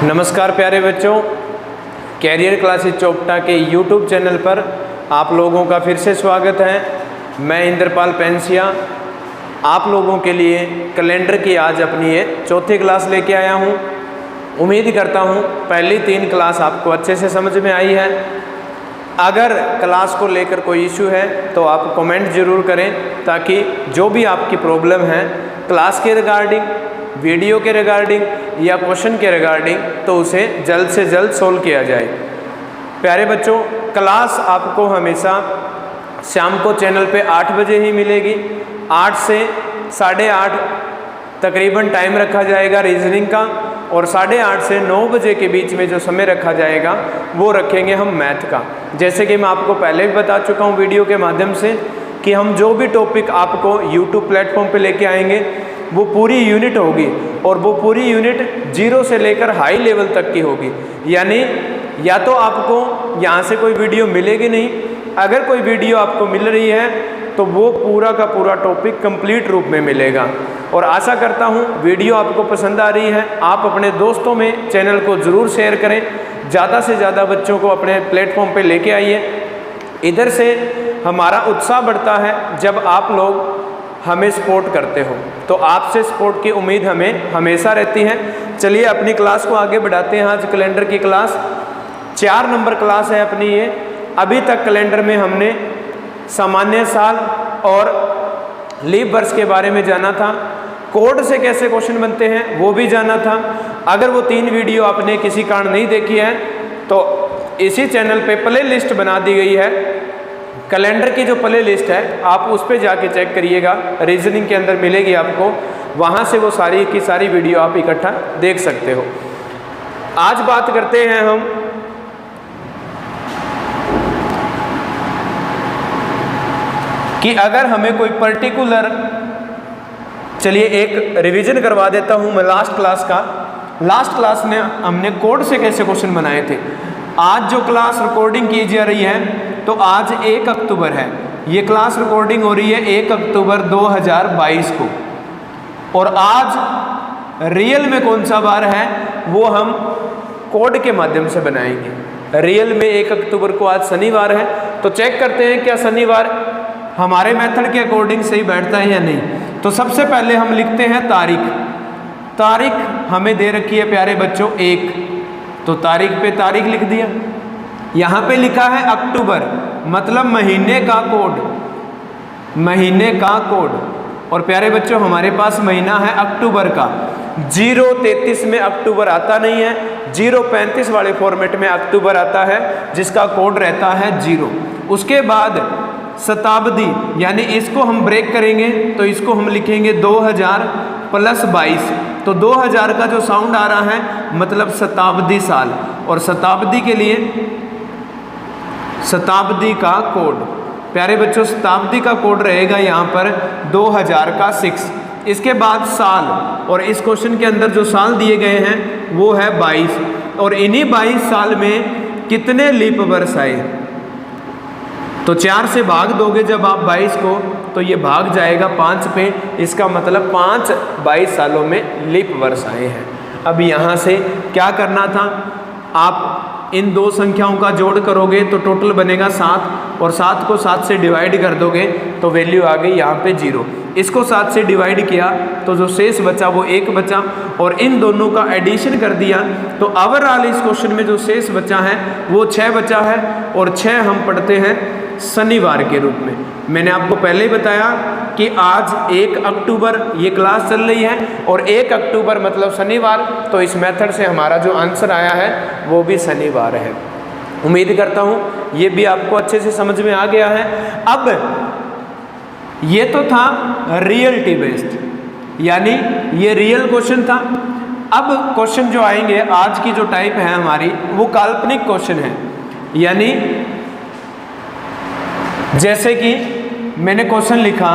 नमस्कार प्यारे बच्चों, कैरियर क्लासेस चोपटा के यूट्यूब चैनल पर आप लोगों का फिर से स्वागत है। मैं इंद्रपाल पेंसिया आप लोगों के लिए कैलेंडर की आज अपनी ये चौथी क्लास लेके आया हूँ। उम्मीद करता हूँ पहली 3 क्लास आपको अच्छे से समझ में आई है। अगर क्लास को लेकर कोई इशू है तो आप कमेंट ज़रूर करें, ताकि जो भी आपकी प्रॉब्लम है क्लास के रिगार्डिंग, वीडियो के रिगार्डिंग या क्वेश्चन के रिगार्डिंग, तो उसे जल्द से जल्द सोल्व किया जाए। प्यारे बच्चों, क्लास आपको हमेशा शाम को चैनल पे 8 बजे ही मिलेगी। 8 से 8:30 तकरीबन टाइम रखा जाएगा रीजनिंग का, और 8:30 से 9 बजे के बीच में जो समय रखा जाएगा वो रखेंगे हम मैथ का। जैसे कि मैं आपको पहले भी बता चुका हूँ वीडियो के माध्यम से कि हम जो भी टॉपिक आपको यूट्यूब प्लेटफॉर्म पे लेके आएंगे वो पूरी यूनिट होगी, और वो पूरी यूनिट 0 से लेकर हाई लेवल तक की होगी। यानी या तो आपको यहाँ से कोई वीडियो मिलेगी नहीं, अगर कोई वीडियो आपको मिल रही है तो वो पूरा का पूरा टॉपिक कंप्लीट रूप में मिलेगा। और आशा करता हूँ वीडियो आपको पसंद आ रही है। आप अपने दोस्तों में चैनल को ज़रूर शेयर करें, ज़्यादा से ज़्यादा बच्चों को अपने प्लेटफॉर्म पे लेके आइए। इधर से हमारा उत्साह बढ़ता है जब आप लोग हमें सपोर्ट करते हो, तो आपसे सपोर्ट की उम्मीद हमें हमेशा रहती है। चलिए अपनी क्लास को आगे बढ़ाते हैं। आज कैलेंडर की क्लास 4 नंबर क्लास है अपनी ये। अभी तक कैलेंडर में हमने सामान्य साल और लीप वर्ष के बारे में जाना था, कोड से कैसे क्वेश्चन बनते हैं वो भी जाना था। अगर वो 3 वीडियो आपने किसी कारण नहीं देखी है तो इसी चैनल पे प्ले लिस्ट बना दी गई है। कैलेंडर की जो प्ले लिस्ट है आप उस पर जाके चेक करिएगा, रीजनिंग के अंदर मिलेगी आपको, वहाँ से वो सारी की सारी वीडियो आप इकट्ठा देख सकते हो। आज बात करते हैं हम कि अगर हमें कोई पर्टिकुलर, चलिए एक रिवीजन करवा देता हूँ मैं लास्ट क्लास में हमने कोड से कैसे क्वेश्चन बनाए थे। आज जो क्लास रिकॉर्डिंग की जा रही है तो आज 1 अक्टूबर है, ये क्लास रिकॉर्डिंग हो रही है 1 अक्टूबर 2022 को, और आज रियल में कौन सा बार है वो हम कोड के माध्यम से बनाएंगे। रियल में 1 अक्टूबर को आज शनिवार है, तो चेक करते हैं क्या शनिवार हमारे मेथड के अकॉर्डिंग सही बैठता है या नहीं। तो सबसे पहले हम लिखते हैं तारीख हमें दे रखी है प्यारे बच्चों 1, तो तारीख पे तारीख लिख दिया। यहाँ पे लिखा है अक्टूबर, मतलब महीने का कोड, और प्यारे बच्चों हमारे पास महीना है अक्टूबर का। 033 में अक्टूबर आता नहीं है, 035 वाले फॉर्मेट में अक्टूबर आता है जिसका कोड रहता है 0। उसके बाद शताब्दी, यानी इसको हम ब्रेक करेंगे तो इसको हम लिखेंगे 2000 + 22, तो 2000 का जो साउंड आ रहा है मतलब शताब्दी साल, और शताब्दी के लिए शताब्दी का कोड, प्यारे बच्चों शताब्दी का कोड रहेगा यहाँ पर 2000 का 6। इसके बाद साल, और इस क्वेश्चन के अंदर जो साल दिए गए हैं वो है 22, और इन्हीं 22 साल में कितने लीप वर्ष आए, तो 4 से भाग दोगे जब आप 22 को तो ये भाग जाएगा 5 पे। इसका मतलब 5 22 सालों में लीप वर्ष आए हैं। अब यहाँ से क्या करना था, आप इन 2 संख्याओं का जोड़ करोगे तो टोटल बनेगा 7, और 7 को 7 से डिवाइड कर दोगे तो वैल्यू आ गई यहाँ पे 0। इसको 7 से डिवाइड किया तो जो शेष बचा वो 1 बचा, और इन दोनों का एडिशन कर दिया तो ओवरऑल इस क्वेश्चन में जो शेष बचा है वो 6 बचा है, और 6 हम पढ़ते हैं शनिवार के रूप में। मैंने आपको पहले ही बताया कि आज 1 अक्टूबर ये क्लास चल रही है, और 1 अक्टूबर मतलब शनिवार, तो इस मेथड से हमारा जो आंसर आया है वो भी शनिवार है। उम्मीद करता हूँ ये भी आपको अच्छे से समझ में आ गया है। अब ये तो था रियलिटी बेस्ड, यानी ये रियल क्वेश्चन था। अब क्वेश्चन जो आएंगे आज की जो टाइप है हमारी वो काल्पनिक क्वेश्चन है, यानी जैसे कि मैंने क्वेश्चन लिखा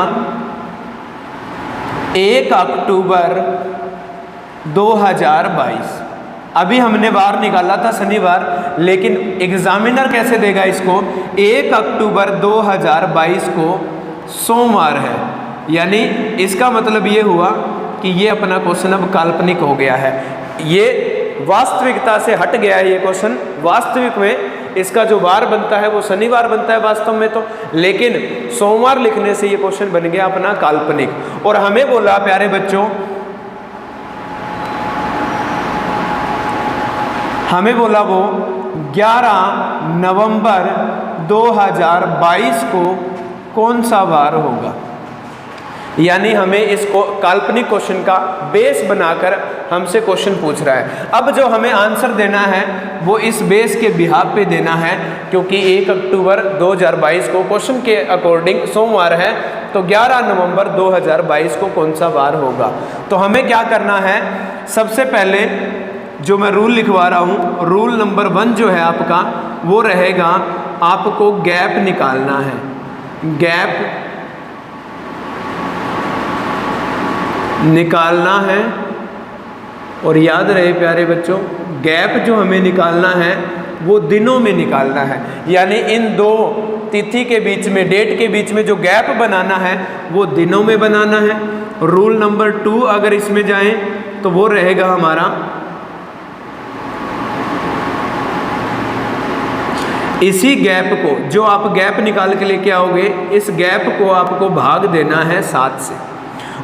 1 अक्टूबर 2022, अभी हमने बार निकाला था शनिवार, लेकिन एग्जामिनर कैसे देगा इसको, 1 अक्टूबर 2022 को सोमवार है, यानी इसका मतलब ये हुआ कि ये अपना क्वेश्चन अब काल्पनिक हो गया है। ये वास्तविकता से हट गया है ये क्वेश्चन। वास्तविक में इसका जो वार बनता है वो शनिवार बनता है वास्तव में तो, लेकिन सोमवार लिखने से ये क्वेश्चन बन गया अपना काल्पनिक। और हमें बोला प्यारे बच्चों, हमें बोला वो 11 नवंबर 2022 को कौन सा वार होगा, यानी हमें इसको काल्पनिक क्वेश्चन का बेस बनाकर हमसे क्वेश्चन पूछ रहा है। अब जो हमें आंसर देना है वो इस बेस के बिहाफ पे देना है, क्योंकि 1 अक्टूबर 2022 को क्वेश्चन के अकॉर्डिंग सोमवार है, तो 11 नवंबर 2022 को कौन सा वार होगा। तो हमें क्या करना है, सबसे पहले जो मैं रूल लिखवा रहा हूँ, रूल नंबर 1 जो है आपका वो रहेगा, आपको गैप निकालना है। गैप निकालना है, और याद रहे प्यारे बच्चों, गैप जो हमें निकालना है वो दिनों में निकालना है, यानी इन दो तिथि के बीच में, डेट के बीच में जो गैप बनाना है वो दिनों में बनाना है। रूल नंबर 2 अगर इसमें जाएं तो वो रहेगा हमारा, इसी गैप को, जो आप गैप निकाल के लेके आओगे, इस गैप को आपको भाग देना है 7 से,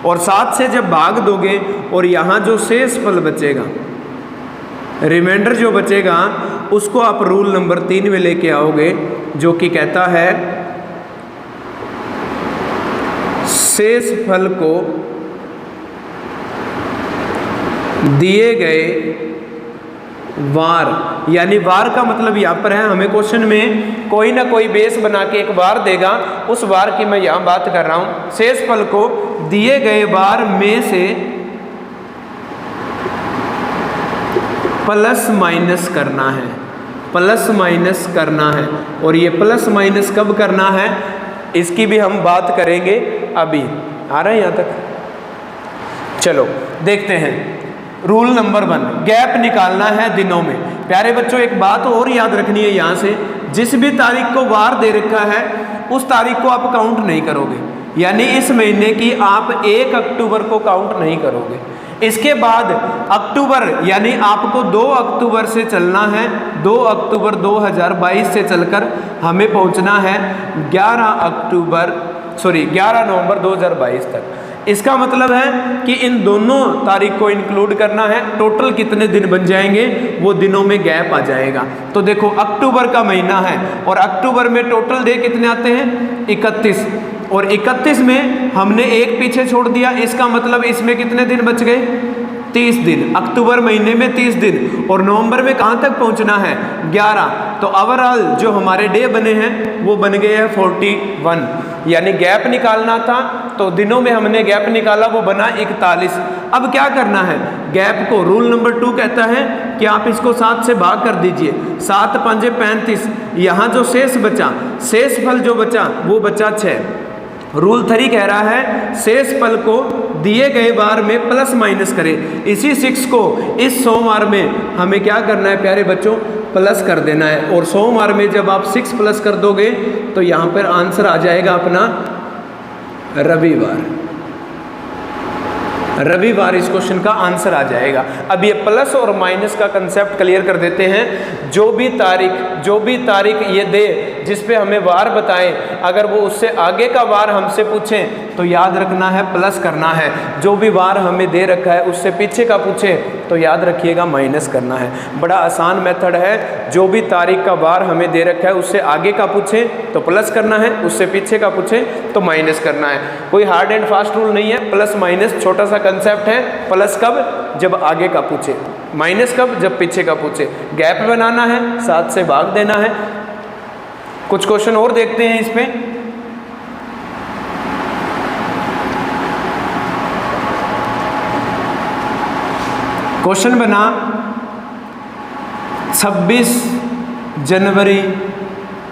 और 7 से जब भाग दोगे और यहाँ जो शेष फल बचेगा, रिमाइंडर जो बचेगा, उसको आप रूल नंबर 3 में लेके आओगे, जो कि कहता है शेष फल को दिए गए वार, यानी वार का मतलब यहाँ पर है, हमें क्वेश्चन में कोई ना कोई बेस बना के एक वार देगा, उस वार की मैं यहाँ बात कर रहा हूँ। शेष फल को दिए गए वार में से प्लस माइनस करना है, प्लस माइनस करना है। और ये प्लस माइनस कब करना है इसकी भी हम बात करेंगे। अभी आ रहा है यहाँ तक, चलो देखते हैं। रूल नंबर 1, गैप निकालना है दिनों में। प्यारे बच्चों एक बात और याद रखनी है यहाँ से, जिस भी तारीख को वार दे रखा है उस तारीख को आप काउंट नहीं करोगे, यानी इस महीने की आप 1 अक्टूबर को काउंट नहीं करोगे। इसके बाद अक्टूबर, यानी आपको 2 अक्टूबर से चलना है, 2 अक्टूबर 2022 से चलकर हमें पहुँचना है 11 नवंबर 2022 तक। इसका मतलब है कि इन दोनों तारीख को इंक्लूड करना है। टोटल कितने दिन बन जाएंगे, वो दिनों में गैप आ जाएगा। तो देखो अक्टूबर का महीना है और अक्टूबर में टोटल डे कितने आते हैं, 31, और 31 में हमने एक पीछे छोड़ दिया, इसका मतलब इसमें कितने दिन बच गए, 30 दिन। अक्टूबर महीने में 30 दिन, और नवंबर में कहाँ तक पहुँचना है, 11। तो ओवरऑल जो हमारे डे बने हैं वो बन गए हैं 41, यानी गैप निकालना था तो दिनों में हमने गैप निकाला, वो बना 41। अब क्या करना है, गैप को रूल नंबर 2 कहता है कि आप इसको 7 से भाग कर दीजिए, 7 पंजे 35, यहाँ जो शेष बचा, शेष फल जो बचा वो बचा 6। रूल 3 कह रहा है शेष फल को दिए गए वार में प्लस माइनस करें। इसी 6 को इस सोमवार में हमें क्या करना है प्यारे बच्चों, प्लस कर देना है। और सोमवार में जब आप 6 प्लस कर दोगे तो यहाँ पर आंसर आ जाएगा अपना रविवार। रविवार इस क्वेश्चन का आंसर आ जाएगा। अब ये प्लस और माइनस का कंसेप्ट क्लियर कर देते हैं। जो भी तारीख ये दे जिस पे हमें वार बताए, अगर वो उससे आगे का वार हमसे पूछें तो याद रखना है प्लस करना है। जो भी वार हमें दे रखा है उससे पीछे का पूछे तो याद रखिएगा माइनस करना है। बड़ा आसान मेथड है। जो भी तारीख का वार हमें दे रखा है उससे आगे का पूछे तो प्लस करना है, उससे पीछे का पूछे तो माइनस करना है। कोई हार्ड एंड फास्ट रूल नहीं है। प्लस माइनस छोटा सा कंसेप्ट है। प्लस कब, जब आगे का पूछे, माइनस कब, जब पीछे का पूछे। गैप बनाना है, 7 से भाग देना है। कुछ क्वेश्चन और देखते हैं इस पे। क्वेश्चन बना 26 जनवरी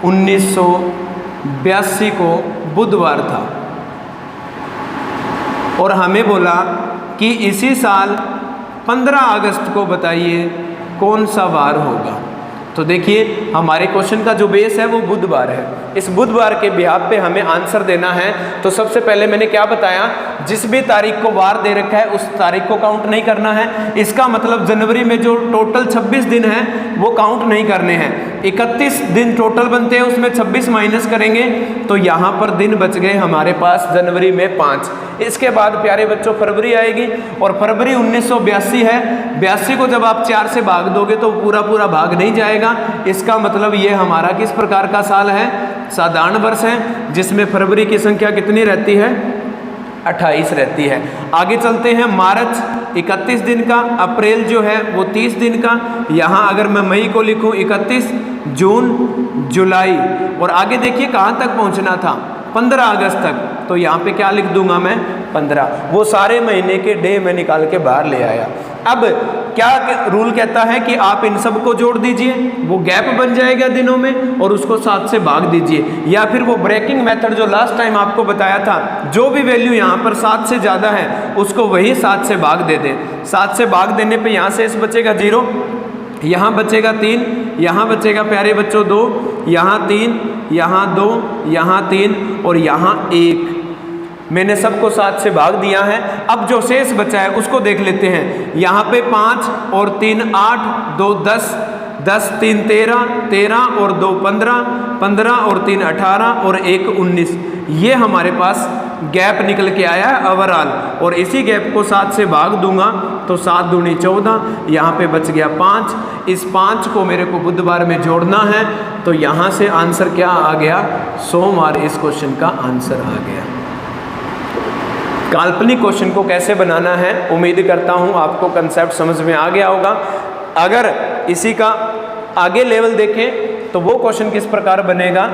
1982 को बुधवार था और हमें बोला कि इसी साल 15 अगस्त को बताइए कौन सा वार होगा। तो देखिए हमारे क्वेश्चन का जो बेस है वो बुधवार है। इस बुधवार के बिहाफ पे हमें आंसर देना है। तो सबसे पहले मैंने क्या बताया, जिस भी तारीख को वार दे रखा है उस तारीख को काउंट नहीं करना है। इसका मतलब जनवरी में जो टोटल 26 दिन हैं वो काउंट नहीं करने हैं। 31 दिन टोटल बनते हैं, उसमें 26 माइनस करेंगे तो यहाँ पर दिन बच गए हमारे पास जनवरी में 5। इसके बाद प्यारे बच्चों फरवरी आएगी और फरवरी 1982 है। 82 को जब आप 4 से भाग दोगे तो पूरा पूरा भाग नहीं जाएगा। इसका मतलब ये हमारा किस प्रकार का साल है? साधारण वर्ष है, जिसमें फरवरी की संख्या कितनी रहती है? 28 रहती है। आगे चलते हैं। मार्च 31 दिन का, अप्रैल जो है वो 30 दिन का। यहाँ अगर मैं मई को लिखूँ 31, जून, जुलाई और आगे देखिए कहाँ तक पहुँचना था? 15 अगस्त तक। तो यहाँ पे क्या लिख दूंगा मैं? 15। वो सारे महीने के डे मैं निकाल के बाहर ले आया। अब क्या रूल कहता है कि आप इन सब को जोड़ दीजिए, वो गैप बन जाएगा दिनों में और उसको 7 से भाग दीजिए, या फिर वो ब्रेकिंग मेथड जो लास्ट टाइम आपको बताया था, जो भी वैल्यू यहाँ पर 7 से ज़्यादा है उसको वही 7 से भाग दे दें। 7 से भाग देने पे यहाँ से बचेगा 0, यहाँ बचेगा 3, यहाँ बचेगा प्यारे बच्चों 2, यहाँ 3, यहाँ 2, यहाँ 3 और यहाँ 1। मैंने सबको 7 से भाग दिया है। अब जो शेष बचा है उसको देख लेते हैं। यहाँ पे 5 और 3 8, 2 10, 10 3 13, 13 और 2 15, 15 और 3 18 और 1 19। ये हमारे पास गैप निकल के आया है ओवरऑल। और इसी गैप को 7 से भाग दूंगा तो 7 दूनी 14, यहाँ पे बच गया 5। इस 5 को मेरे को बुधवार में जोड़ना है तो यहाँ से आंसर क्या आ गया? सोमवार इस क्वेश्चन का आंसर आ गया। काल्पनिक क्वेश्चन को कैसे बनाना है उम्मीद करता हूँ आपको कंसेप्ट समझ में आ गया होगा। अगर इसी का आगे लेवल देखें तो वो क्वेश्चन किस प्रकार बनेगा?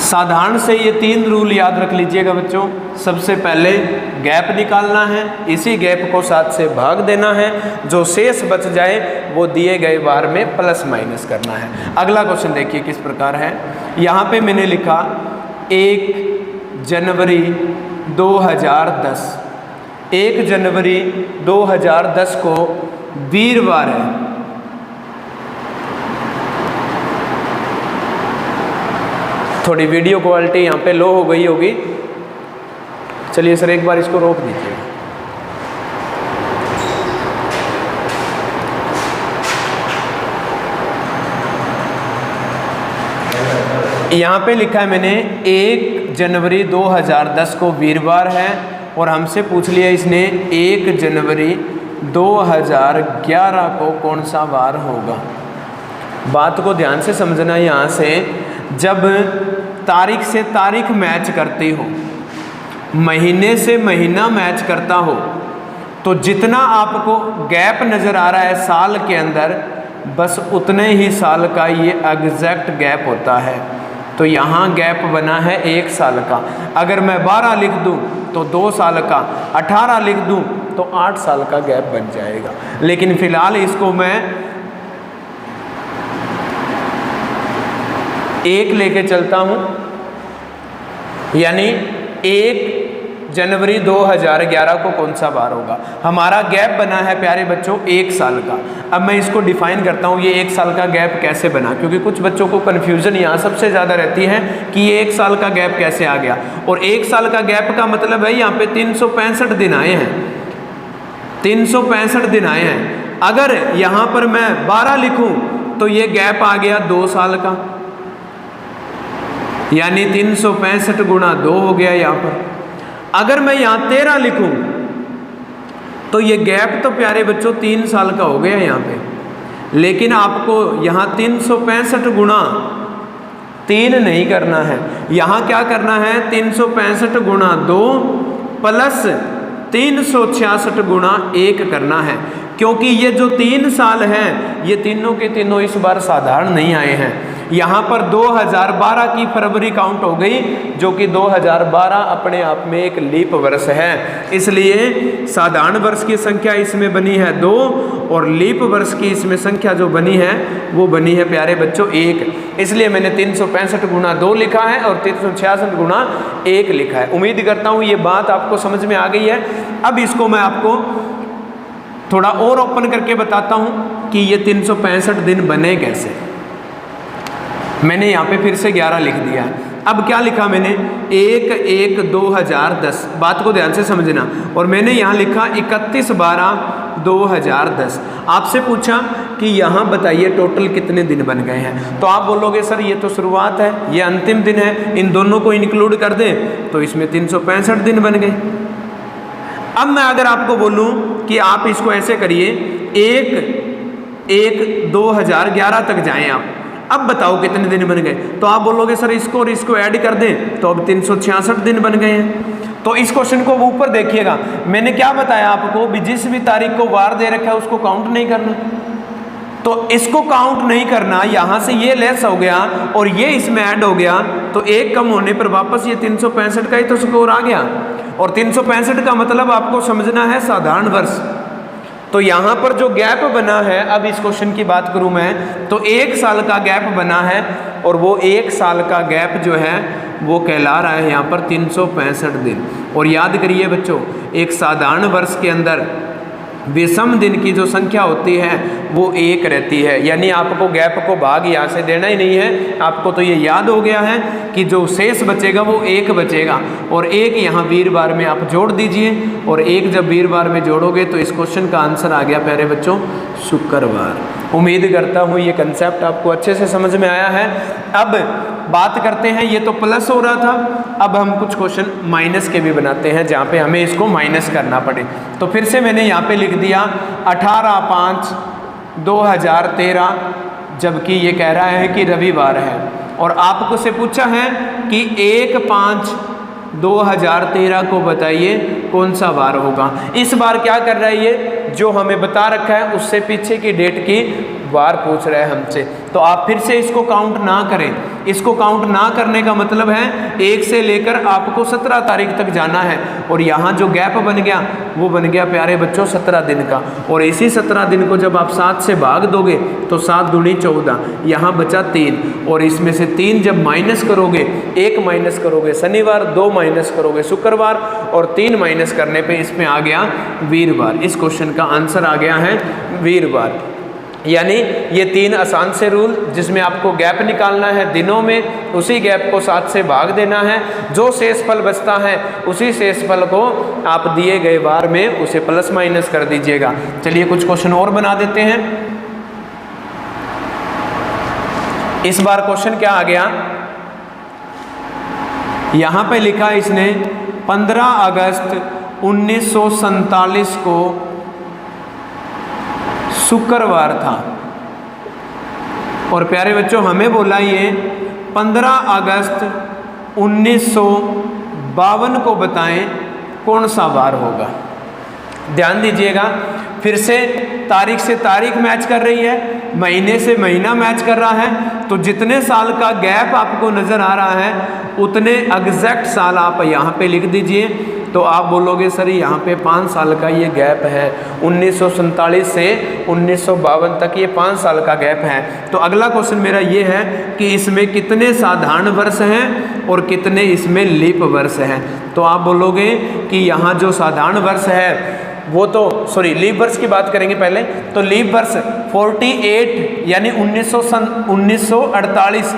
साधारण से ये 3 रूल याद रख लीजिएगा बच्चों। सबसे पहले गैप निकालना है, इसी गैप को 7 से भाग देना है, जो शेष बच जाए वो दिए गए बार में प्लस माइनस करना है। अगला क्वेश्चन देखिए किस प्रकार है। यहाँ पे मैंने लिखा 1 जनवरी 2010। 1 जनवरी 2010 को वीरवार है। थोड़ी वीडियो क्वालिटी यहाँ पे लो हो गई होगी। चलिए सर एक बार इसको रोक दीजिए। यहाँ पे लिखा है मैंने 1 जनवरी 2010 को वीरवार है और हमसे पूछ लिया इसने 1 जनवरी 2011 को कौन सा वार होगा। बात को ध्यान से समझना। यहाँ से जब तारीख से तारीख मैच करती हो, महीने से महीना मैच करता हो, तो जितना आपको गैप नज़र आ रहा है साल के अंदर, बस उतने ही साल का ये एग्जैक्ट गैप होता है। तो यहाँ गैप बना है 1 साल का। अगर मैं 12 लिख दूँ तो 2 साल का, 18 लिख दूँ तो 8 साल का गैप बन जाएगा। लेकिन फिलहाल इसको मैं 1 लेके चलता हूँ, यानी 1 जनवरी 2011 को कौन सा वार होगा। हमारा गैप बना है प्यारे बच्चों 1 साल का। अब मैं इसको डिफाइन करता हूँ ये 1 साल का गैप कैसे बना, क्योंकि कुछ बच्चों को कन्फ्यूजन यहाँ सबसे ज़्यादा रहती है कि ये 1 साल का गैप कैसे आ गया। और 1 साल का गैप का मतलब है यहाँ पे 365 दिन आए हैं, 365 दिन आए हैं। अगर यहाँ पर मैं 12 लिखूँ तो ये गैप आ गया 2 साल का, यानी 365 गुणा 2 हो गया यहाँ पर। अगर मैं यहाँ 13 लिखूं तो ये गैप तो प्यारे बच्चों 3 साल का हो गया यहाँ पे। लेकिन आपको यहाँ 365 गुणा 3 नहीं करना है, यहाँ क्या करना है 365 गुणा 2 प्लस 366 गुणा 1 करना है। क्योंकि ये जो 3 साल हैं ये तीनों के तीनों इस बार साधारण नहीं आए हैं। यहाँ पर 2012 की फरवरी काउंट हो गई, जो कि 2012 अपने आप में एक लीप वर्ष है। इसलिए साधारण वर्ष की संख्या इसमें बनी है 2 और लीप वर्ष की इसमें संख्या जो बनी है वो बनी है प्यारे बच्चों 1। इसलिए मैंने 365 गुणा 2 लिखा है और 366 गुणा 1 लिखा है। उम्मीद करता हूँ ये बात आपको समझ में आ गई है। अब इसको मैं आपको थोड़ा और ओपन करके बताता हूँ कि ये 365 दिन बने कैसे। मैंने यहाँ पे फिर से 11 लिख दिया है। अब क्या लिखा मैंने, 1/1/2010, बात को ध्यान से समझना। और मैंने यहाँ लिखा 31/12/2010। आपसे पूछा कि यहाँ बताइए टोटल कितने दिन बन गए हैं, तो आप बोलोगे सर ये तो शुरुआत है, ये अंतिम दिन है, इन दोनों को इंक्लूड कर दें तो इसमें 365 दिन बन गए। अब मैं अगर आपको बोलूँ कि आप इसको ऐसे करिए, 1/1/2011 तक जाएं आप, अब बताओ कितने दिन बन गए, तो आप बोलोगे सर इसको और इसको ऐड कर दें तो अब 366 दिन बन गए हैं। तो इस क्वेश्चन को ऊपर देखिएगा, मैंने क्या बताया आपको भी, जिस भी तारीख को वार दे रखा है उसको काउंट नहीं करना, तो इसको काउंट नहीं करना, यहाँ से ये लेस हो गया और ये इसमें ऐड हो गया, तो एक कम होने पर वापस ये 365 का ही तो स्कोर आ गया। और 365 का मतलब आपको समझना है साधारण वर्ष। तो यहाँ पर जो गैप बना है, अब इस क्वेश्चन की बात करूँ मैं, तो 1 साल का गैप बना है और वो 1 साल का गैप जो है वो कहला रहा है यहाँ पर 365 दिन। और याद करिए बच्चों, एक साधारण वर्ष के अंदर विषम दिन की जो संख्या होती है वो 1 रहती है, यानी आपको गैप को भाग यहाँ से देना ही नहीं है। आपको तो ये याद हो गया है कि जो शेष बचेगा वो 1 बचेगा, और 1 यहाँ वीरवार में आप जोड़ दीजिए, और 1 जब वीरवार में जोड़ोगे तो इस क्वेश्चन का आंसर आ गया प्यारे बच्चों शुक्रवार। उम्मीद करता हूँ ये कंसेप्ट आपको अच्छे से समझ में आया है। अब बात करते हैं, ये तो प्लस हो रहा था, अब हम कुछ क्वेश्चन माइनस के भी बनाते हैं जहाँ पे हमें इसको माइनस करना पड़े। तो फिर से मैंने यहाँ पे लिख दिया 18/5/2013, जबकि ये कह रहा है कि रविवार है, और आपको से पूछा है कि 1/5/2013 को बताइए कौन सा वार होगा। इस बार क्या कर रहा है ये, जो हमें बता रखा है उससे पीछे की डेट की वार पूछ रहा है हमसे। तो आप फिर से इसको काउंट ना करें, इसको काउंट ना करने का मतलब है 1 से लेकर आपको 17 तारीख तक जाना है, और यहाँ जो गैप बन गया वो बन गया प्यारे बच्चों 17 दिन का। और इसी 17 दिन को जब आप 7 से भाग दोगे तो 7 दूनी 14, यहाँ बचा 3, और इसमें से 3 जब माइनस करोगे, 1 माइनस करोगे शनिवार, 2 माइनस करोगे शुक्रवार, और 3 माइनस करने पे इसमें आ गया वीरवार। इस क्वेश्चन का आंसर आ गया है वीरवार। यानी ये 3 आसान से रूल, जिसमें आपको गैप निकालना है दिनों में, उसी गैप को 7 से भाग देना है, जो शेष फल बचता है उसी शेष फल को आप दिए गए वार में उसे प्लस माइनस कर दीजिएगा। चलिए कुछ क्वेश्चन और बना देते हैं। इस बार क्वेश्चन क्या आ गया, यहाँ पे लिखा इसने 15 अगस्त 1947 को शुक्रवार था, और प्यारे बच्चों हमें बोला ये 15 अगस्त 1952 को बताएं कौन सा वार होगा। ध्यान दीजिएगा, फिर से तारीख से तारीख मैच कर रही है, महीने से महीना मैच कर रहा है, तो जितने साल का गैप आपको नज़र आ रहा है उतने एग्जैक्ट साल आप यहाँ पे लिख दीजिए। तो आप बोलोगे सर यहाँ पे 5 साल का ये गैप है, 1947 से 1952 तक ये 5 साल का गैप है। तो अगला क्वेश्चन मेरा ये है कि इसमें कितने साधारण वर्ष हैं और कितने इसमें लीप वर्ष हैं। तो आप बोलोगे कि यहाँ जो साधारण वर्ष है वो तो लीप वर्ष की बात करेंगे पहले, तो लीप वर्ष 48 यानी 1948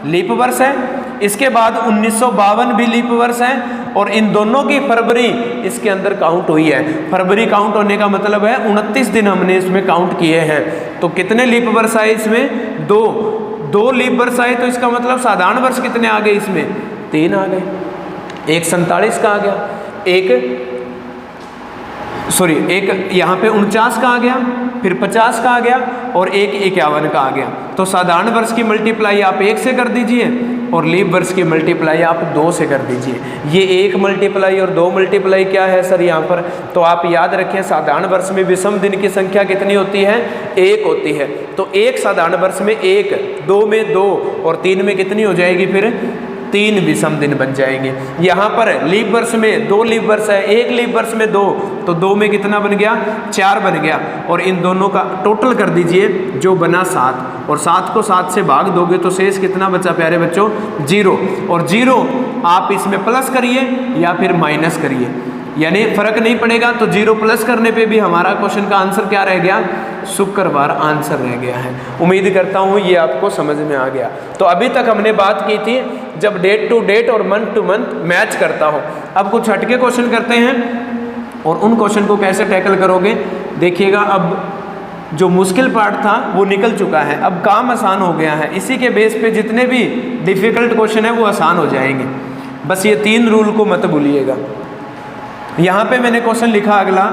लीप वर्ष है। इसके बाद 1952 भी लीप वर्ष है, और इन दोनों की फरवरी इसके अंदर काउंट हुई है। फरवरी काउंट होने का मतलब है 29 दिन हमने इसमें काउंट किए हैं। तो कितने लीप वर्ष आए इसमें, 2 लीप वर्ष आए, तो इसका मतलब साधारण वर्ष कितने आ गए इसमें, 3 आ गए। एक 47 का आ गया, एक यहाँ पे 49 का आ गया, फिर 50 का आ गया, और एक 51 का आ गया। तो साधारण वर्ष की मल्टीप्लाई आप 1 से कर दीजिए, और लीप वर्ष की मल्टीप्लाई आप 2 से कर दीजिए। ये 1 मल्टीप्लाई और 2 मल्टीप्लाई क्या है सर यहाँ पर, तो आप याद रखें साधारण वर्ष में विषम दिन की संख्या कितनी होती है, 1 होती है। तो 1 साधारण वर्ष में 1, 2 में 2, और 3 में कितनी हो जाएगी, फिर 3 विषम दिन बन जाएंगे। यहाँ पर लीप वर्ष में 2 लीप वर्ष है, 1 लीप वर्ष में 2, तो 2 में कितना बन गया, 4 बन गया, और इन दोनों का टोटल कर दीजिए जो बना 7, और 7 को 7 से भाग दोगे तो शेष कितना बचा प्यारे बच्चों, 0, और 0 आप इसमें प्लस करिए या फिर माइनस करिए। यानी फर्क नहीं पड़ेगा। तो 0 प्लस करने पे भी हमारा क्वेश्चन का आंसर क्या रह गया, शुक्रवार आंसर रह गया है। उम्मीद करता हूँ ये आपको समझ में आ गया। तो अभी तक हमने बात की थी जब डेट टू डेट और मंथ टू मंथ मैच करता हो। अब कुछ हटके क्वेश्चन करते हैं और उन क्वेश्चन को कैसे टैकल करोगे देखिएगा। अब जो मुश्किल पार्ट था वो निकल चुका है, अब काम आसान हो गया है। इसी के बेस पे जितने भी डिफ़िकल्ट क्वेश्चन है वो आसान हो जाएंगे। बस ये 3 रूल को मत भूलिएगा। यहाँ पे मैंने क्वेश्चन लिखा अगला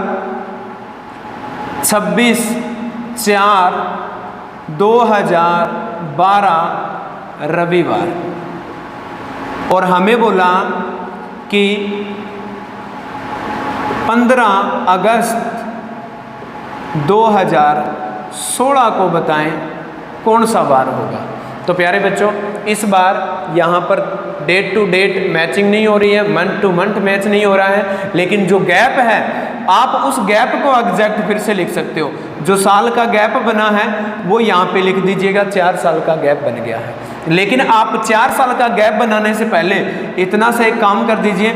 26/4/2012 रविवार, और हमें बोला कि 15 अगस्त 2016 को बताएं कौन सा बार होगा। तो प्यारे बच्चों, इस बार यहाँ पर डेट टू डेट मैचिंग नहीं हो रही है, मंथ टू मंथ मैच नहीं हो रहा है, लेकिन जो गैप है आप उस गैप को एग्जैक्ट फिर से लिख सकते हो। जो साल का गैप बना है वो यहाँ पे लिख दीजिएगा, 4 साल का गैप बन गया है। लेकिन आप 4 साल का गैप बनाने से पहले इतना सा एक काम कर दीजिए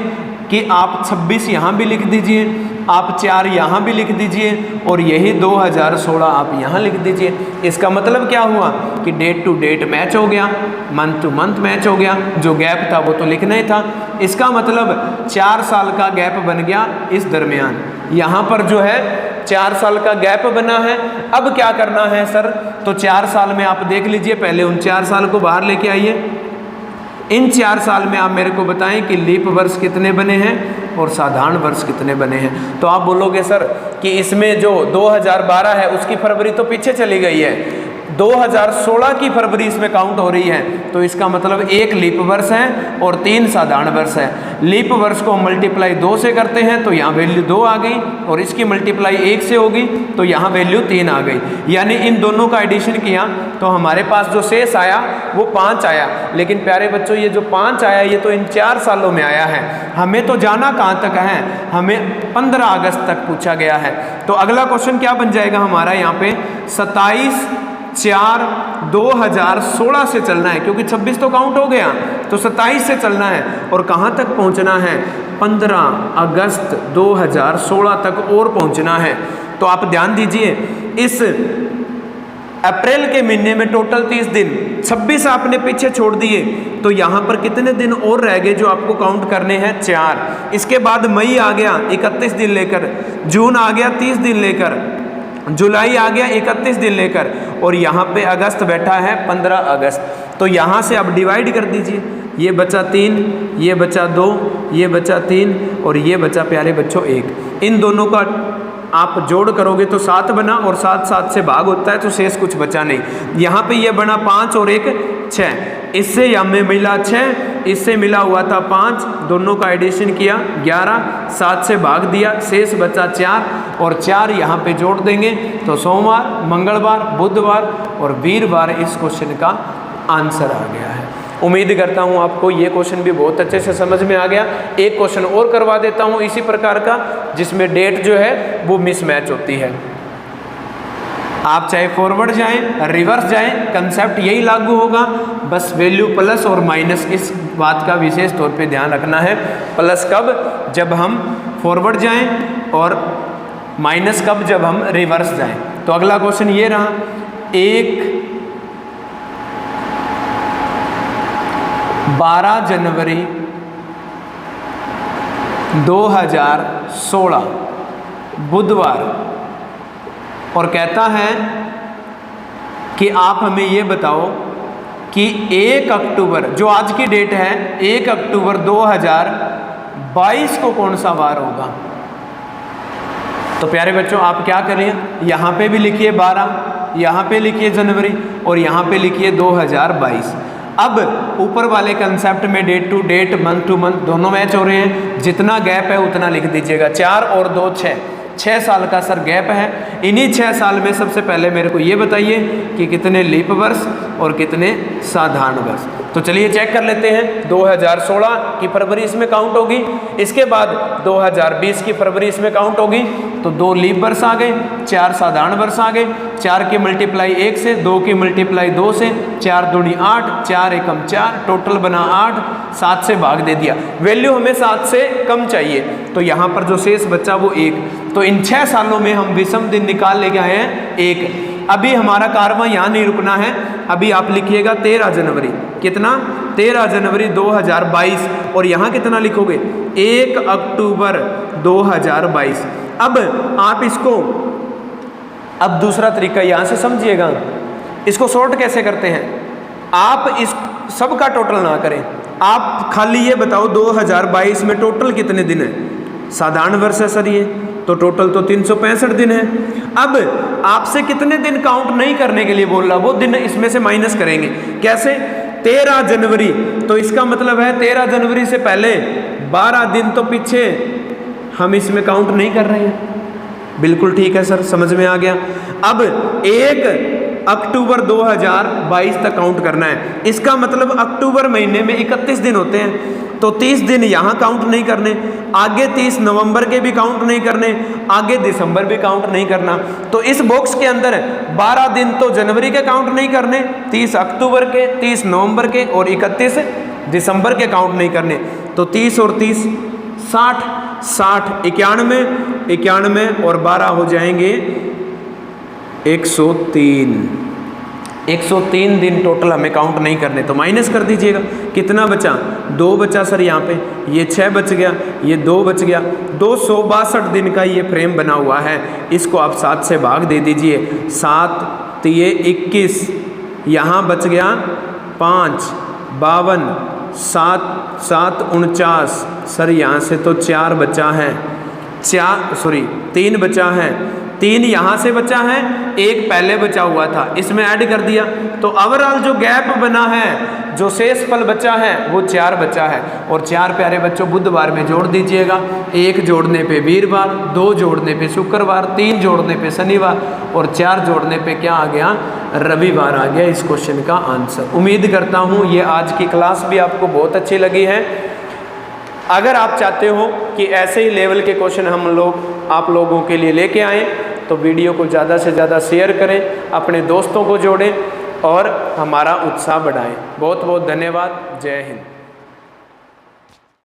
कि आप 26 यहाँ भी लिख दीजिए, आप 4 यहाँ भी लिख दीजिए और यही 2016 आप यहाँ लिख दीजिए। इसका मतलब क्या हुआ कि डेट टू डेट मैच हो गया, मंथ टू मंथ मैच हो गया, जो गैप था वो तो लिखना ही था। इसका मतलब 4 साल का गैप बन गया इस दरमियान। यहाँ पर जो है 4 साल का गैप बना है। अब क्या करना है सर, तो 4 साल में आप देख लीजिए, पहले उन 4 साल को बाहर लेके आइए। इन 4 साल में आप मेरे को बताएं कि लीप वर्ष कितने बने हैं और साधारण वर्ष कितने बने हैं। तो आप बोलोगे सर कि इसमें जो 2012 है उसकी फरवरी तो पीछे चली गई है, 2016 की फरवरी इसमें काउंट हो रही है। तो इसका मतलब 1 लीप वर्ष है और 3 साधारण वर्ष है। लीप वर्ष को मल्टीप्लाई 2 से करते हैं तो यहाँ वैल्यू 2 आ गई, और इसकी मल्टीप्लाई 1 से होगी तो यहाँ वैल्यू 3 आ गई। यानी इन दोनों का एडिशन किया तो हमारे पास जो शेष आया वो 5 आया। लेकिन प्यारे बच्चों, ये जो 5 आया ये तो इन 4 सालों में आया है। हमें तो जाना कहाँ तक है, हमें 15 अगस्त तक पूछा गया है। तो अगला क्वेश्चन क्या बन जाएगा हमारा यहाँ पे, 27/4/2016 से चलना है, क्योंकि 26 तो काउंट हो गया, तो 27 से चलना है। और कहाँ तक पहुँचना है, 15 अगस्त 2016 तक और पहुँचना है। तो आप ध्यान दीजिए, इस अप्रैल के महीने में टोटल 30 दिन, 26 आपने पीछे छोड़ दिए तो यहाँ पर कितने दिन और रह गए जो आपको काउंट करने हैं, 4। इसके बाद मई आ गया 31 दिन लेकर, जून आ गया 30 दिन लेकर, जुलाई आ गया 31 दिन लेकर, और यहाँ पे अगस्त बैठा है 15 अगस्त। तो यहाँ से आप डिवाइड कर दीजिए, ये बचा 3, ये बचा 2, ये बचा 3 और ये बचा प्यारे बच्चों 1। इन दोनों का आप जोड़ करोगे तो 7 बना, और 7 7 से भाग होता है तो शेष कुछ बचा नहीं। यहाँ पे ये बना 5 और 1 6, इससे हमें मिला 6, इससे मिला हुआ था 5, दोनों का एडिशन किया 11, 7 से भाग दिया, शेष बचा 4, और 4 यहाँ पे जोड़ देंगे तो सोमवार, मंगलवार, बुधवार और वीरवार इस क्वेश्चन का आंसर आ गया है। उम्मीद करता हूँ आपको ये क्वेश्चन भी बहुत अच्छे से समझ में आ गया। एक क्वेश्चन और करवा देता हूँ इसी प्रकार का, जिसमें डेट जो है वो मिसमैच होती है। आप चाहे फॉरवर्ड जाएं, रिवर्स जाएं, कंसेप्ट यही लागू होगा, बस वैल्यू प्लस और माइनस, इस बात का विशेष तौर पे ध्यान रखना है। प्लस कब, जब हम फॉरवर्ड जाएं, और माइनस कब, जब हम रिवर्स जाएं। तो अगला क्वेश्चन ये रहा, 12 जनवरी 2016 बुधवार, और कहता है कि आप हमें ये बताओ कि 1 अक्टूबर, जो आज की डेट है, 1 अक्टूबर 2022 को कौन सा वार होगा। तो प्यारे बच्चों, आप क्या करें, यहाँ पे भी लिखिए 12, यहाँ पे लिखिए जनवरी, और यहाँ पे लिखिए 2022। अब ऊपर वाले कंसेप्ट में date to date, month to month दोनों मैच हो रहे हैं। जितना गैप है उतना लिख दीजिएगा। 4 और 2 6 साल का सर गैप है। इन्हीं 6 साल में सबसे पहले मेरे को ये बताइए कि कितने लीप वर्ष और कितने साधारण वर्ष। तो चलिए चेक कर लेते हैं। 2016 की फरवरी इसमें काउंट होगी, इसके बाद 2020 की फरवरी इसमें काउंट होगी, तो 2 लीप वर्ष आ गए, 4 साधारण वर्ष आ गए, 4 की मल्टीप्लाई 1 से, 2 की मल्टीप्लाई 2 से, 4 दूनी 8, 4 एकम 4, टोटल बना 8, 7 से भाग दे दिया। वैल्यू हमें 7 से कम चाहिए, तो यहाँ पर जो शेष बचा वो 1। तो इन 6 सालों में हम विषम दिन निकाल लेके आए हैं 1। अभी हमारा कारवां यहाँ नहीं रुकना है, अभी आप लिखिएगा 13 जनवरी, कितना 13 जनवरी 2022, और यहाँ कितना लिखोगे 1 अक्टूबर 2022। अब आप इसको, अब दूसरा तरीका यहाँ से समझिएगा, इसको शॉर्ट कैसे करते हैं। आप इस सब का टोटल ना करें, आप खाली ये बताओ 2022 में टोटल कितने दिन है। साधारण वर्ष है सर ये, तो टोटल तो 365 दिन है। अब आपसे कितने दिन काउंट नहीं करने के लिए बोल रहा, वो दिन इसमें से माइनस करेंगे। कैसे, 13 जनवरी, तो इसका मतलब है 13 जनवरी से पहले 12 दिन तो पीछे हम इसमें काउंट नहीं कर रहे हैं। बिल्कुल ठीक है सर, समझ में आ गया। अब 1 अक्टूबर 2022 तक काउंट करना है। इसका मतलब अक्टूबर महीने में 31 दिन होते हैं, तो 30 दिन यहाँ काउंट नहीं करने, आगे 30 नवंबर के भी काउंट नहीं करने, आगे दिसंबर भी काउंट नहीं करना। तो इस बॉक्स के अंदर 12 दिन तो जनवरी के काउंट नहीं करने, 30 अक्टूबर के, 30 नवंबर के और 31 दिसंबर के काउंट नहीं करने। तो 30 और 30 60, 60 91, 91 और 12 हो जाएंगे 103। 103 दिन टोटल हमें काउंट नहीं करने, तो माइनस कर दीजिएगा। कितना बचा, 2 बचा सर यहाँ पे, ये 6 बच गया, ये 2 बच गया। 262 दिन का ये फ्रेम बना हुआ है, इसको आप 7 से भाग दे दीजिए। 7 तिये 21, यहाँ बच गया 5, 52, 7 7 49, सर यहाँ से तो 4 बचा है, 3 बचा है, 3 यहाँ से बचा है, 1 पहले बचा हुआ था, इसमें ऐड कर दिया, तो ओवरऑल जो गैप बना है, जो शेष फल बचा है वो 4 बचा है। और 4 प्यारे बच्चों बुधवार में जोड़ दीजिएगा, 1 जोड़ने पे वीरवार, 2 जोड़ने पे शुक्रवार, 3 जोड़ने पे शनिवार और 4 जोड़ने पे क्या आ गया, रविवार आ गया इस क्वेश्चन का आंसर। उम्मीद करता हूँ ये आज की क्लास भी आपको बहुत अच्छी लगी है। अगर आप चाहते हो कि ऐसे ही लेवल के क्वेश्चन हम लोग आप लोगों के लिए लेके आएँ, तो वीडियो को ज़्यादा से ज़्यादा शेयर करें, अपने दोस्तों को जोड़ें और हमारा उत्साह बढ़ाएं। बहुत बहुत धन्यवाद। जय हिंद।